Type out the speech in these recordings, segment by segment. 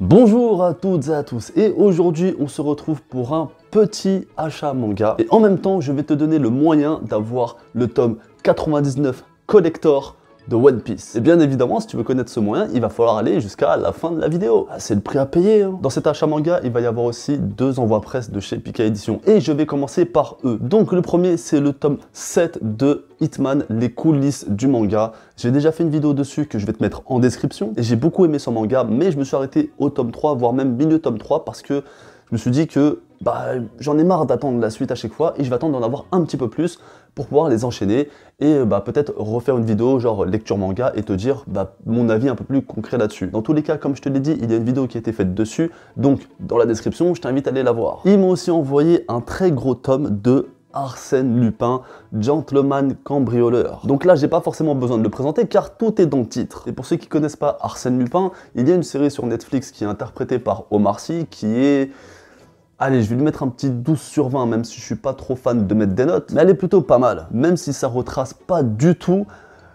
Bonjour à toutes et à tous, et aujourd'hui on se retrouve pour un petit achat manga, et en même temps je vais te donner le moyen d'avoir le tome 99 collector de One Piece. Et bien évidemment, si tu veux connaître ce moyen, il va falloir aller jusqu'à la fin de la vidéo. Ah, c'est le prix à payer, hein. Dans cet achat manga, il va y avoir aussi 2 envois presse de chez Pika Édition. Et je vais commencer par eux. Donc le premier, c'est le tome 7 de Hitman, les coulisses du manga. J'ai déjà fait une vidéo dessus que je vais te mettre en description. Et j'ai beaucoup aimé ce manga, mais je me suis arrêté au tome 3, voire même milieu tome 3, parce que je me suis dit que j'en ai marre d'attendre la suite à chaque fois et je vais attendre d'en avoir un petit peu plus pour pouvoir les enchaîner et peut-être refaire une vidéo genre lecture manga et te dire mon avis un peu plus concret là-dessus. Dans tous les cas, comme je te l'ai dit, il y a une vidéo qui a été faite dessus, donc dans la description, je t'invite à aller la voir. Ils m'ont aussi envoyé un très gros tome de Arsène Lupin, Gentleman Cambrioleur. Donc là, j'ai pas forcément besoin de le présenter car tout est dans le titre. Et pour ceux qui connaissent pas Arsène Lupin, il y a une série sur Netflix qui est interprétée par Omar Sy qui est... Allez, je vais lui mettre un petit 12 sur 20, même si je suis pas trop fan de mettre des notes, mais elle est plutôt pas mal, même si ça retrace pas du tout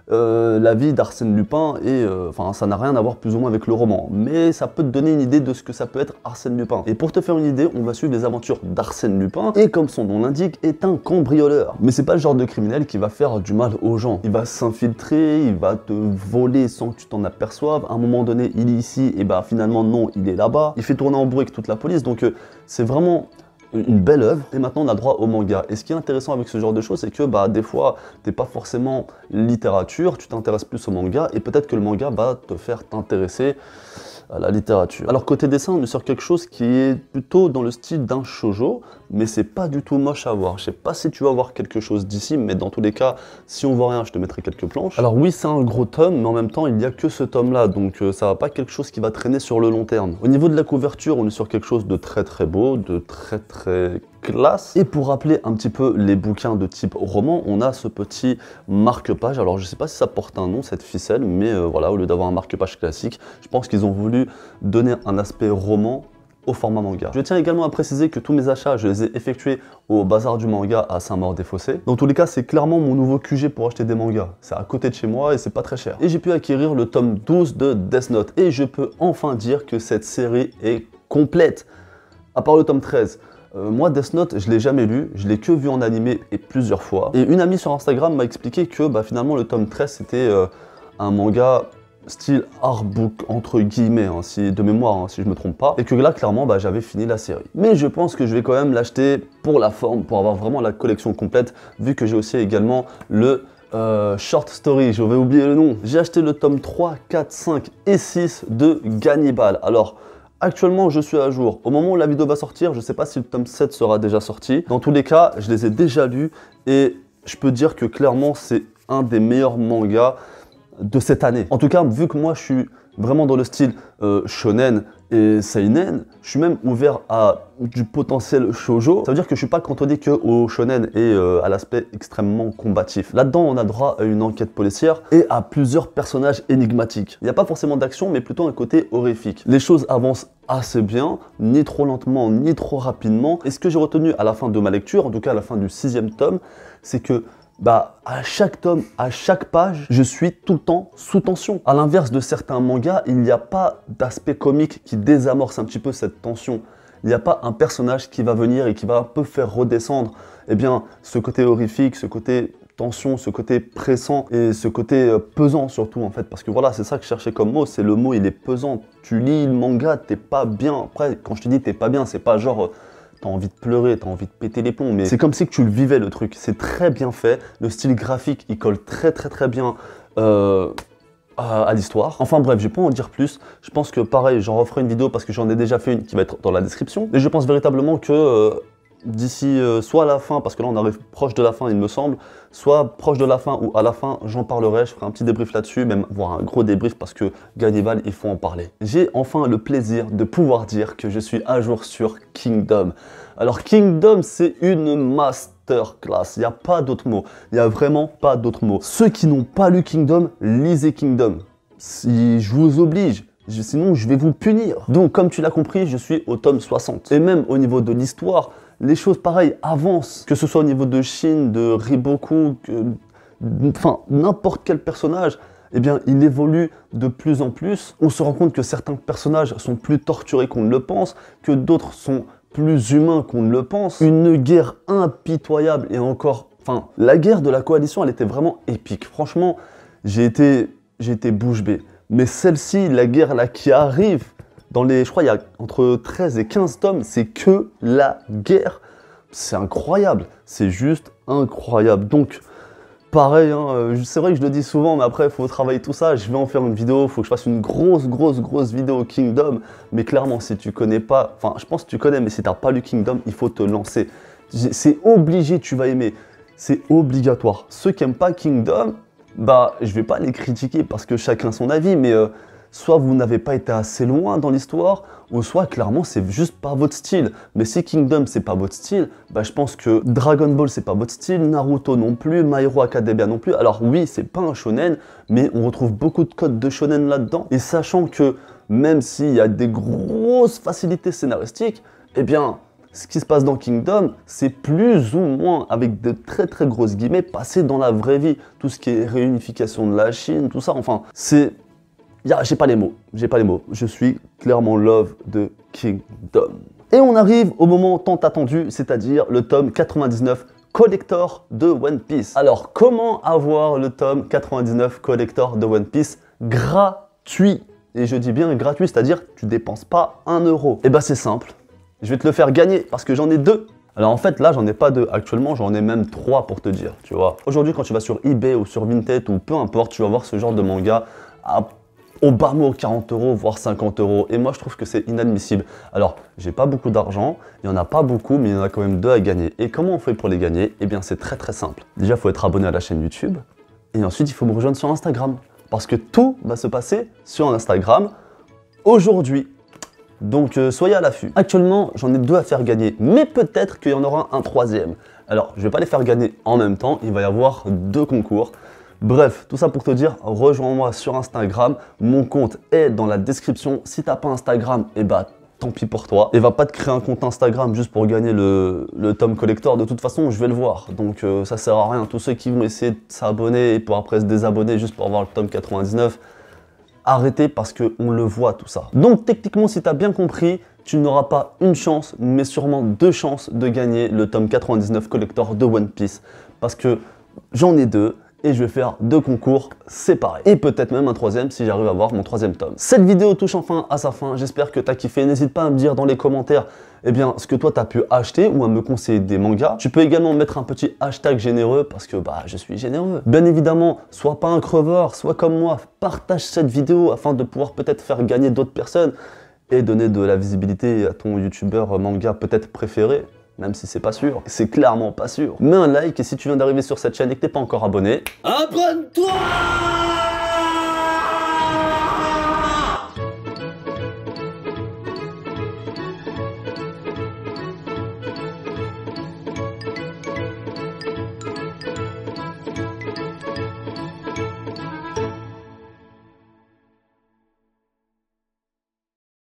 la vie d'Arsène Lupin, et ça n'a rien à voir plus ou moins avec le roman, mais ça peut te donner une idée de ce que ça peut être Arsène Lupin. Et pour te faire une idée, on va suivre les aventures d'Arsène Lupin, et comme son nom l'indique, est un cambrioleur. Mais c'est pas le genre de criminel qui va faire du mal aux gens. Il va s'infiltrer, il va te voler sans que tu t'en aperçoives. À un moment donné, il est ici, et finalement non, il est là-bas. Il fait tourner en bruit avec toute la police, donc c'est vraiment une belle œuvre. Et maintenant on a droit au manga. Et ce qui est intéressant avec ce genre de choses, c'est que des fois t'es pas forcément littérature, tu t'intéresses plus au manga, et peut-être que le manga va te faire t'intéresser à la littérature. Alors côté dessin, on est sur quelque chose qui est plutôt dans le style d'un shoujo, mais c'est pas du tout moche à voir. Je sais pas si tu vas voir quelque chose d'ici, mais dans tous les cas, si on voit rien, je te mettrai quelques planches. Alors oui, c'est un gros tome, mais en même temps, il n'y a que ce tome-là, donc ça va pas quelque chose qui va traîner sur le long terme. Au niveau de la couverture, on est sur quelque chose de très très beau, de très très classe. Et pour rappeler un petit peu les bouquins de type roman, on a ce petit marque-page. Alors je sais pas si ça porte un nom, cette ficelle, mais voilà, au lieu d'avoir un marque-page classique, je pense qu'ils ont voulu donner un aspect roman au format manga. Je tiens également à préciser que tous mes achats, je les ai effectués au bazar du manga à Saint-Maur-des-Fossés. Dans tous les cas, c'est clairement mon nouveau QG pour acheter des mangas. C'est à côté de chez moi et c'est pas très cher. Et j'ai pu acquérir le tome 12 de Death Note. Et je peux enfin dire que cette série est complète, à part le tome 13. Moi, Death Note, je l'ai jamais lu, je l'ai que vu en animé et plusieurs fois. Et une amie sur Instagram m'a expliqué que finalement le tome 13 c'était un manga style artbook entre guillemets, de mémoire, si je me trompe pas, et que là clairement j'avais fini la série. Mais je pense que je vais quand même l'acheter pour la forme, pour avoir vraiment la collection complète, vu que j'ai aussi également le short story, j'avais oublié le nom. J'ai acheté le tome 3, 4, 5 et 6 de Gannibal. Alors actuellement, je suis à jour. Au moment où la vidéo va sortir, je ne sais pas si le tome 7 sera déjà sorti. Dans tous les cas, je les ai déjà lus et je peux dire que clairement, c'est un des meilleurs mangas de cette année. En tout cas, vu que moi, je suis vraiment dans le style shonen et seinen, je suis même ouvert à du potentiel shoujo. Ça veut dire que je suis pas cantonné que au shonen et à l'aspect extrêmement combatif. Là-dedans, on a droit à une enquête policière et à plusieurs personnages énigmatiques. Il n'y a pas forcément d'action, mais plutôt un côté horrifique. Les choses avancent assez bien, ni trop lentement, ni trop rapidement. Et ce que j'ai retenu à la fin de ma lecture, en tout cas à la fin du 6e tome, c'est que à chaque tome, à chaque page, je suis tout le temps sous tension. À l'inverse de certains mangas, il n'y a pas d'aspect comique qui désamorce un petit peu cette tension. Il n'y a pas un personnage qui va venir et qui va un peu faire redescendre ce côté horrifique, ce côté tension, ce côté pressant et ce côté pesant surtout en fait. Parce que voilà, c'est ça que je cherchais comme mot, c'est le mot, il est pesant. Tu lis le manga, t'es pas bien. Après, quand je te dis t'es pas bien, c'est pas genre... T'as envie de pleurer, t'as envie de péter les plombs, mais c'est comme si que tu le vivais le truc. C'est très bien fait, le style graphique, il colle très bien à l'histoire. Enfin bref, je vais pas en dire plus. Je pense que pareil, j'en referai une vidéo parce que j'en ai déjà fait une qui va être dans la description. Et je pense véritablement que d'ici soit à la fin, parce que là on arrive proche de la fin il me semble, soit proche de la fin ou à la fin j'en parlerai, je ferai un petit débrief là-dessus, même voire un gros débrief parce que Gannibal il faut en parler. J'ai enfin le plaisir de pouvoir dire que je suis à jour sur Kingdom. Alors Kingdom c'est une masterclass, il n'y a pas d'autre mot, il n'y a vraiment pas d'autre mot. Ceux qui n'ont pas lu Kingdom, lisez Kingdom. Si je vous oblige. Sinon je vais vous punir. Donc comme tu l'as compris, je suis au tome 60. Et même au niveau de l'histoire, les choses pareilles avancent. Que ce soit au niveau de Shin, de Riboku, enfin n'importe quel personnage, eh bien, il évolue de plus en plus. On se rend compte que certains personnages sont plus torturés qu'on ne le pense, que d'autres sont plus humains qu'on ne le pense. Une guerre impitoyable et encore... Enfin, la guerre de la coalition, elle était vraiment épique. Franchement, j'ai été bouche bée. Mais celle-ci, la guerre là qui arrive, dans les, je crois il y a entre 13 et 15 tomes, c'est que la guerre. C'est incroyable, c'est juste incroyable. Donc, pareil, hein, c'est vrai que je le dis souvent, mais après, il faut travailler tout ça. Je vais en faire une vidéo, il faut que je fasse une grosse vidéo Kingdom. Mais clairement, si tu connais pas, enfin, je pense que tu connais, mais si tu n'as pas lu Kingdom, il faut te lancer. C'est obligé, tu vas aimer. C'est obligatoire. Ceux qui n'aiment pas Kingdom, bah, je vais pas les critiquer parce que chacun son avis, mais soit vous n'avez pas été assez loin dans l'histoire, ou soit clairement c'est juste pas votre style. Mais si Kingdom c'est pas votre style, bah je pense que Dragon Ball c'est pas votre style, Naruto non plus, My Hero Academia non plus. Alors oui, c'est pas un shonen, mais on retrouve beaucoup de codes de shonen là-dedans. Et sachant que même s'il y a des grosses facilités scénaristiques, eh bien, ce qui se passe dans Kingdom, c'est plus ou moins, avec de très grosses guillemets, passé dans la vraie vie. Tout ce qui est réunification de la Chine, tout ça, enfin, c'est... J'ai pas les mots, Je suis clairement love de Kingdom. Et on arrive au moment tant attendu, c'est-à-dire le tome 99 Collector de One Piece. Alors, comment avoir le tome 99 Collector de One Piece gratuit? Et je dis bien gratuit, c'est-à-dire tu dépenses pas 1 euro. Et bah c'est simple. Je vais te le faire gagner parce que j'en ai 2. Alors en fait là j'en ai pas 2, actuellement j'en ai même 3 pour te dire, tu vois. Aujourd'hui quand tu vas sur eBay ou sur Vinted ou peu importe, tu vas voir ce genre de manga au bas mot 40 euros voire 50 euros. Et moi je trouve que c'est inadmissible. Alors j'ai pas beaucoup d'argent, il y en a pas beaucoup mais il y en a quand même 2 à gagner. Et comment on fait pour les gagner? Eh bien c'est très simple. Déjà il faut être abonné à la chaîne YouTube et ensuite il faut me rejoindre sur Instagram. Parce que tout va se passer sur Instagram aujourd'hui. Donc soyez à l'affût. Actuellement, j'en ai 2 à faire gagner, mais peut-être qu'il y en aura un 3e. Alors, je ne vais pas les faire gagner en même temps, il va y avoir 2 concours. Bref, tout ça pour te dire, rejoins-moi sur Instagram. Mon compte est dans la description. Si tu n'as pas Instagram, eh bah tant pis pour toi. Et va pas te créer un compte Instagram juste pour gagner le tome collector. De toute façon, je vais le voir. Donc ça sert à rien. Tous ceux qui vont essayer de s'abonner et pour après se désabonner juste pour avoir le tome 99, arrêtez parce qu'on le voit tout ça. Donc techniquement, si tu as bien compris, tu n'auras pas une chance, mais sûrement 2 chances de gagner le tome 99 collector de One Piece. Parce que j'en ai 2 et je vais faire 2 concours séparés. Et peut-être même un 3e si j'arrive à avoir mon 3e tome. Cette vidéo touche enfin à sa fin, j'espère que tu as kiffé. N'hésite pas à me dire dans les commentaires eh bien, ce que toi tu as pu acheter ou à me conseiller des mangas. Tu peux également mettre un petit hashtag généreux parce que bah je suis généreux. Bien évidemment, sois pas un creveur, sois comme moi, partage cette vidéo afin de pouvoir peut-être faire gagner d'autres personnes et donner de la visibilité à ton youtubeur manga peut-être préféré. Même si c'est pas sûr, c'est clairement pas sûr. Mets un like et si tu viens d'arriver sur cette chaîne et que t'es pas encore abonné, abonne-toi!